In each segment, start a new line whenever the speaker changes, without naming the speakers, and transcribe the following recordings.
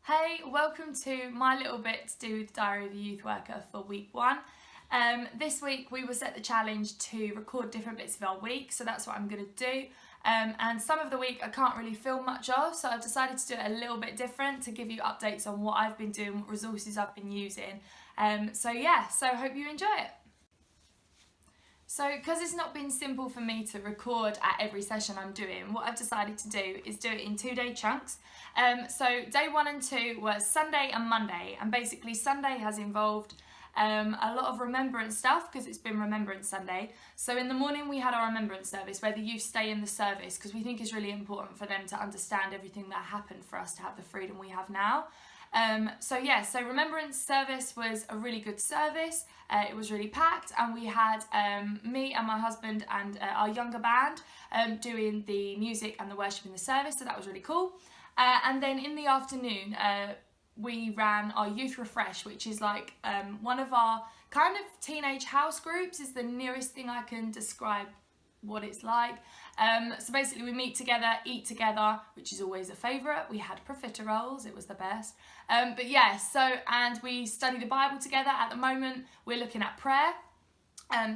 Hey, welcome to my little bit to do with Diary of a Youth Worker for week 1. This week we will set the challenge to record different bits of our week, so that's what I'm going to do. And some of the week I can't really film much of, so I've decided to do it a little bit different to give you updates on what I've been doing, what resources I've been using. So I hope you enjoy it. So because it's not been simple for me to record at every session I'm doing, what I've decided to do is do it in 2-day chunks. So day 1 and 2 was Sunday and Monday, and basically Sunday has involved a lot of remembrance stuff because it's been Remembrance Sunday. So in the morning we had our remembrance service where the youth stay in the service because we think it's really important for them to understand everything that happened for us to have the freedom we have now. So Remembrance service was a really good service. It was really packed, and we had me and my husband and our younger band doing the music and the worship in the service, so that was really cool. And then in the afternoon we ran our Youth Refresh, which is like one of our kind of teenage house groups, is the nearest thing I can describe what it's like. So basically we meet together, eat together, which is always a favourite. We had profiteroles, it was the best. And we study the Bible together. At the moment we're looking at prayer,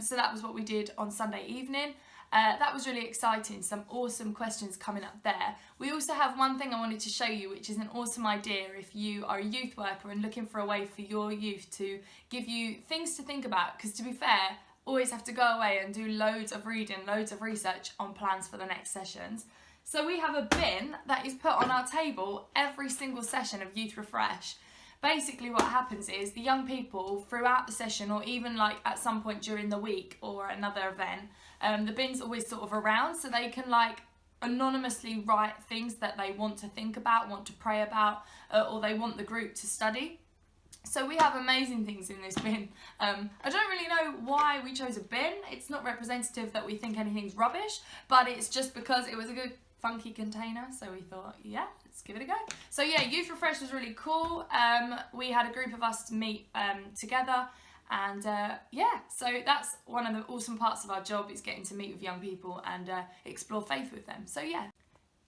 so that was what we did on Sunday evening. That was really exciting, some awesome questions coming up there. We also have one thing I wanted to show you, which is an awesome idea if you are a youth worker and looking for a way for your youth to give you things to think about, because to be fair, always have to go away and do loads of reading, loads of research on plans for the next sessions. So we have a bin that is put on our table every single session of Youth Refresh. Basically what happens is the young people throughout the session, or even like at some point during the week or another event, the bin's always sort of around, so they can like anonymously write things that they want to think about, want to pray about, or they want the group to study. So we have amazing things in this bin. I don't really know why we chose a bin. It's not representative that we think anything's rubbish, but it's just because it was a good funky container, so we thought, yeah, let's give it a go. So yeah, Youth Refresh was really cool. We had a group of us to meet together, and so that's one of the awesome parts of our job, is getting to meet with young people and explore faith with them. So yeah.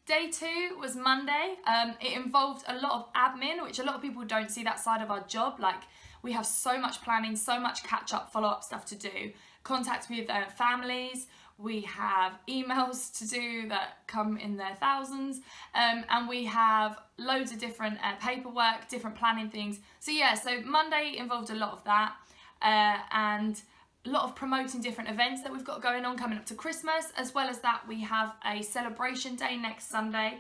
Day 2 was Monday. It involved a lot of admin, which a lot of people don't see that side of our job. Like, we have so much planning, so much catch-up, follow-up stuff to do. Contact with families. We have emails to do that come in their thousands. And we have loads of different paperwork, different planning things. So Monday involved a lot of that. And a lot of promoting different events that we've got going on coming up to Christmas. As well as that, we have a celebration day next Sunday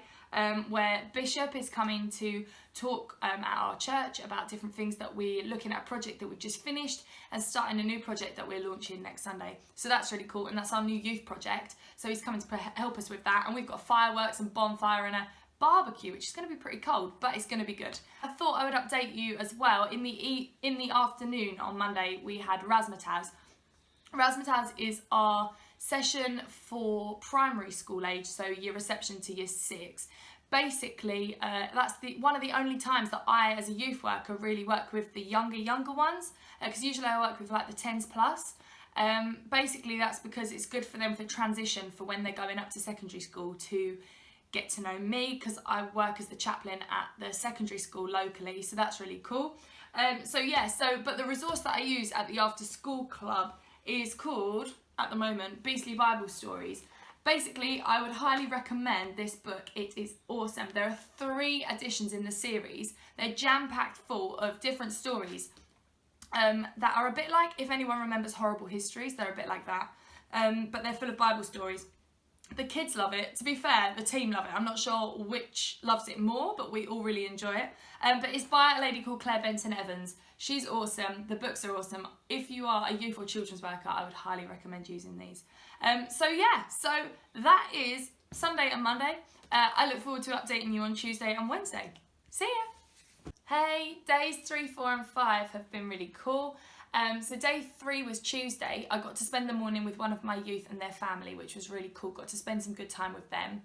where Bishop is coming to talk at our church about different things that we're looking at, a project that we've just finished and starting a new project that we're launching next Sunday. So that's really cool, and that's our new youth project. So he's coming to help us with that, and we've got fireworks and bonfire and a barbecue, which is going to be pretty cold, but it's going to be good. I thought I would update you as well. In the afternoon on Monday we had Razzmatazz. Razzmatazz is our session for primary school age, so year reception to year 6. Basically, that's one of the only times that I, as a youth worker, really work with the younger ones, because usually I work with like the 10s plus. Basically, that's because it's good for them for transition for when they're going up to secondary school to get to know me, because I work as the chaplain at the secondary school locally, so that's really cool. But the resource that I use at the after school club is called, at the moment, Beastly Bible Stories. Basically, I would highly recommend this book. It is awesome. There are 3 editions in the series. They're jam-packed full of different stories that are a bit like, if anyone remembers Horrible Histories, they're a bit like that. But they're full of Bible stories. The kids love it. To be fair, the team love it. I'm not sure which loves it more, but we all really enjoy it. But it's by a lady called Claire Benton Evans. She's awesome. The books are awesome. If you are a youth or children's worker, I would highly recommend using these. So that is Sunday and Monday. I look forward to updating you on Tuesday and Wednesday. See ya! Hey, days 3, 4 and 5 have been really cool. So day 3 was Tuesday. I got to spend the morning with one of my youth and their family, which was really cool. Got to spend some good time with them.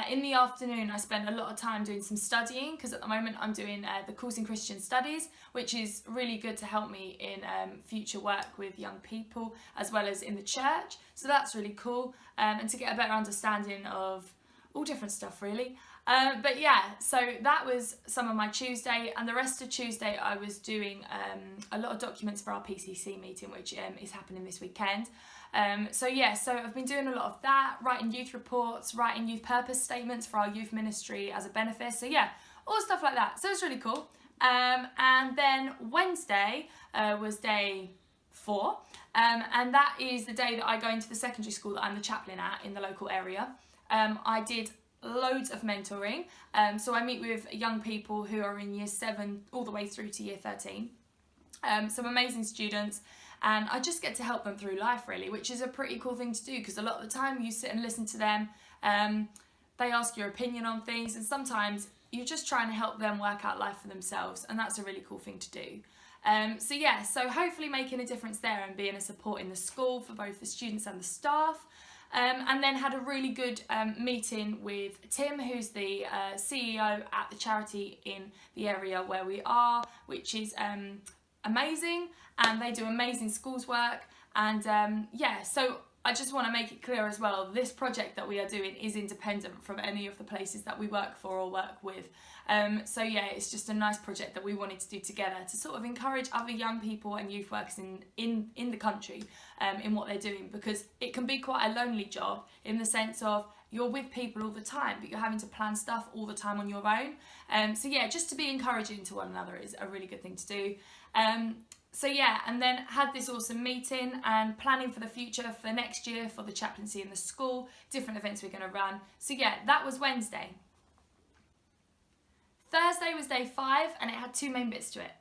In the afternoon, I spent a lot of time doing some studying, because at the moment I'm doing the course in Christian Studies, which is really good to help me in future work with young people, as well as in the church. So that's really cool, and to get a better understanding of all different stuff, really. But yeah, so that was some of my Tuesday, and the rest of Tuesday I was doing a lot of documents for our PCC meeting, which is happening this weekend. So I've been doing a lot of that, writing youth reports, writing youth purpose statements for our youth ministry as a benefit. So yeah, all stuff like that. So it's really cool. And then Wednesday was day 4, and that is the day that I go into the secondary school that I'm the chaplain at in the local area. I did loads of mentoring, so I meet with young people who are in year 7 all the way through to year 13, some amazing students, and I just get to help them through life really, which is a pretty cool thing to do, because a lot of the time you sit and listen to them, they ask your opinion on things, and sometimes you're just trying to help them work out life for themselves, and that's a really cool thing to do. So hopefully making a difference there and being a support in the school for both the students and the staff. And then had a really good meeting with Tim, who's the CEO at the charity in the area where we are, which is amazing, and they do amazing schools work. And so I just want to make it clear as well, this project that we are doing is independent from any of the places that we work for or work with. It's just a nice project that we wanted to do together to sort of encourage other young people and youth workers in the country in what they're doing, because it can be quite a lonely job in the sense of you're with people all the time, but you're having to plan stuff all the time on your own. Just to be encouraging to one another is a really good thing to do. And then had this awesome meeting and planning for the future for next year for the chaplaincy in the school, different events we're going to run. That was Wednesday. Thursday was day 5, and it had 2 main bits to it.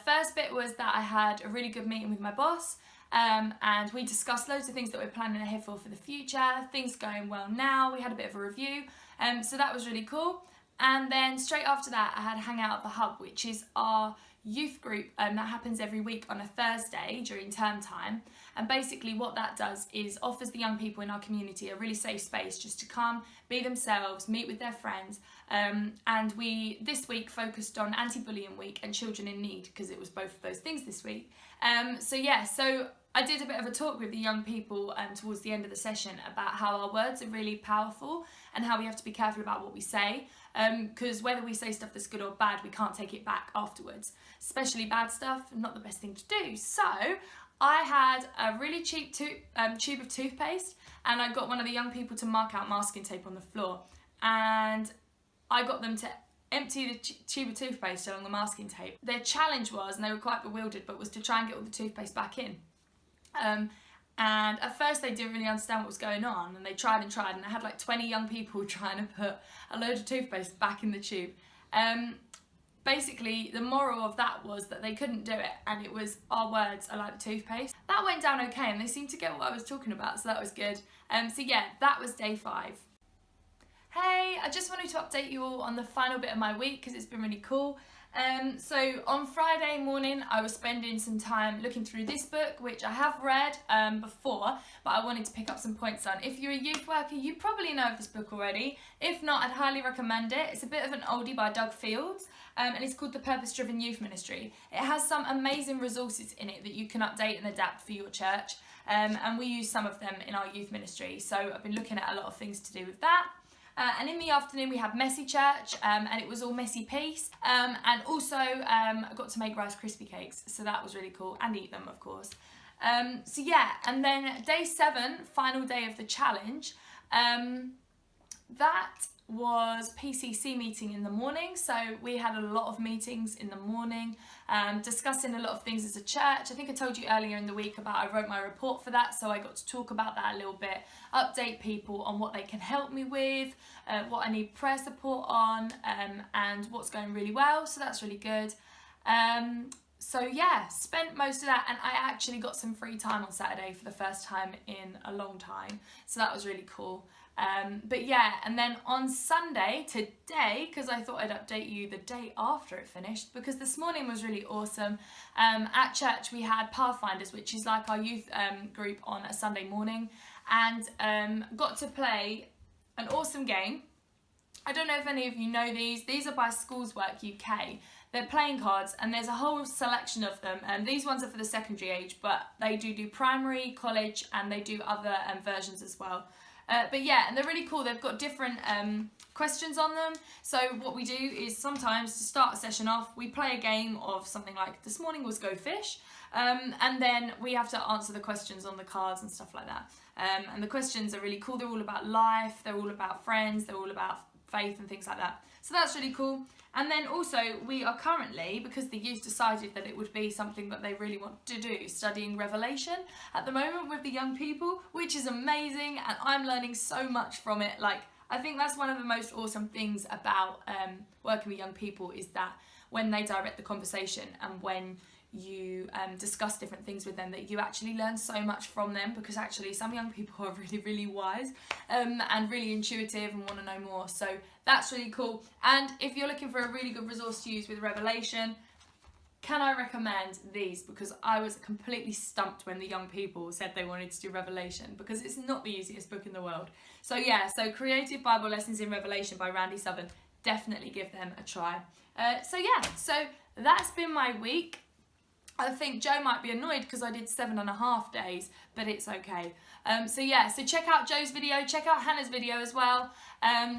First bit was that I had a really good meeting with my boss, and we discussed loads of things that we're planning ahead for the future, things going well now. We had a bit of a review, so that was really cool. And then straight after that, I had a hangout at the Hub, which is our youth group that happens every week on a Thursday during term time. And basically what that does is offers the young people in our community a really safe space just to come, be themselves, meet with their friends. And we this week focused on anti-bullying week and children in need, because it was both of those things this week. So I did a bit of a talk with the young people towards the end of the session about how our words are really powerful and how we have to be careful about what we say, because whether we say stuff that's good or bad, we can't take it back afterwards, especially bad stuff, not the best thing to do. So I had a really cheap tube of toothpaste, and I got one of the young people to mark out masking tape on the floor, and I got them to empty the tube of toothpaste along the masking tape. Their challenge was, and they were quite bewildered, but was to try and get all the toothpaste back in. And at first they didn't really understand what was going on, and they tried, and I had like 20 young people trying to put a load of toothpaste back in the tube. Basically, the moral of that was that they couldn't do it, and it was our words are like the toothpaste. That went down okay, and they seemed to get what I was talking about, so that was good. That was day 5. Hey, I just wanted to update you all on the final bit of my week, because it's been really cool. So on Friday morning I was spending some time looking through this book, which I have read before, but I wanted to pick up some points on. If you're a youth worker, you probably know of this book already. If not, I'd highly recommend it. It's a bit of an oldie by Doug Fields, and it's called The Purpose-Driven Youth Ministry. It has some amazing resources in it that you can update and adapt for your church, and we use some of them in our youth ministry, so I've been looking at a lot of things to do with that. And in the afternoon we had Messy Church, and it was all messy peace, and also I got to make Rice Krispie cakes, so that was really cool, and eat them of course. And then day 7, final day of the challenge, that was PCC meeting in the morning, so we had a lot of meetings in the morning, discussing a lot of things as a church. I think I told you earlier in the week about I wrote my report for that, so I got to talk about that a little bit, update people on what they can help me with, what I need prayer support on, and what's going really well, so that's really good. Spent most of that, and I actually got some free time on Saturday for the first time in a long time, so that was really cool. And then on Sunday, today, because I thought I'd update you the day after it finished, because this morning was really awesome. At church we had Pathfinders, which is like our youth group on a Sunday morning, and got to play an awesome game. I don't know if any of you know these are by Schools Work UK. They're playing cards, and there's a whole selection of them, and these ones are for the secondary age, but they do primary, college, and they do other versions as well. But yeah, and they're really cool. They've got different questions on them. So what we do is sometimes to start a session off, we play a game of something like this morning was go fish. And then we have to answer the questions on the cards and stuff like that. And the questions are really cool. They're all about life, they're all about friends, they're all about faith and things like that. So that's really cool. And then also we are currently, because the youth decided that it would be something that they really want to do, studying Revelation at the moment with the young people, which is amazing, and I'm learning so much from it. Like, I think that's one of the most awesome things about working with young people, is that when they direct the conversation and when you discuss different things with them, that you actually learn so much from them, because actually some young people are really, really wise and really intuitive and want to know more. So that's really cool. And if you're looking for a really good resource to use with Revelation, can I recommend these? Because I was completely stumped when the young people said they wanted to do Revelation, because it's not the easiest book in the world. So yeah, so Creative Bible Lessons in Revelation by Randy Southern, definitely give them a try. So yeah, so that's been my week. I think Joe might be annoyed because I did 7.5 days, but it's okay. So yeah, so check out Joe's video, check out Hannah's video as well.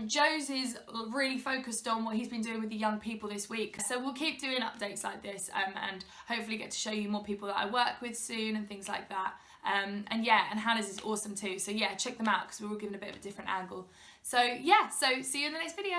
Joe's is really focused on what he's been doing with the young people this week. So we'll keep doing updates like this and hopefully get to show you more people that I work with soon and things like that. And yeah, and Hannah's is awesome too. So yeah, check them out because we're all giving a bit of a different angle. So yeah, so see you in the next video.